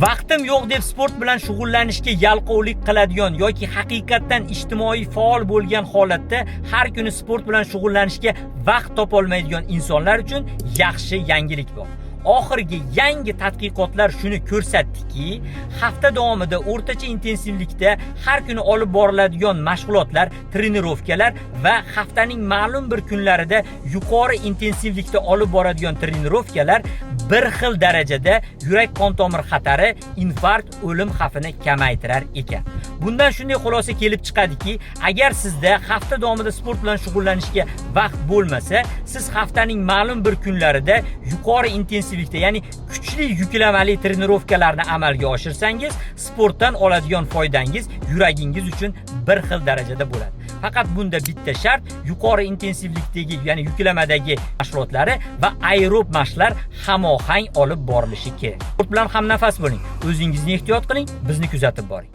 Vaqtim yo'q deb sport bilan shug'ullanishga yalqovlik qiladigan yoki haqiqatan ijtimoiy faol bo'lgan holatda har kuni sport bilan shug'ullanishga vaqt topa olmaydigan insonlar uchun yaxshi yangilik bor. Oxirgi yangi tadqiqotlar shuni ko'rsatdiki, hafta davomida o'rtacha intensivlikda har kuni olib boriladigan mashg'ulotlar, trenirovkalar va haftaning ma'lum bir kunlarida yuqori intensivlikda olib boradigan trenirovkalar bir xil darajada yurak-qon tomir xatari, infarkt, o'lim xavfini kamaytirar ekan. Bundan shunday xulosa kelib chiqadiki, agar sizda hafta davomida sport bilan shug'ullanishga vaqt bo'lmasa, siz haftaning ma'lum bir kunlarida yuqori intensivlikda, ya'ni kuchli yuklamali trenirovkalarni amalga oshirsangiz, sportdan oladigan foydangiz yuragingiz uchun bir xil darajada bo'ladi. Faqat bunda bitta shart, yuqori intensivlikdagi, ya'ni yuklamadagi mashg'ulotlari va aerob mashqlar hamohang olib borilishi kerak. Sport bilan hamnafas bo'ling, o'zingizni ehtiyot qiling, bizni kuzatib boring.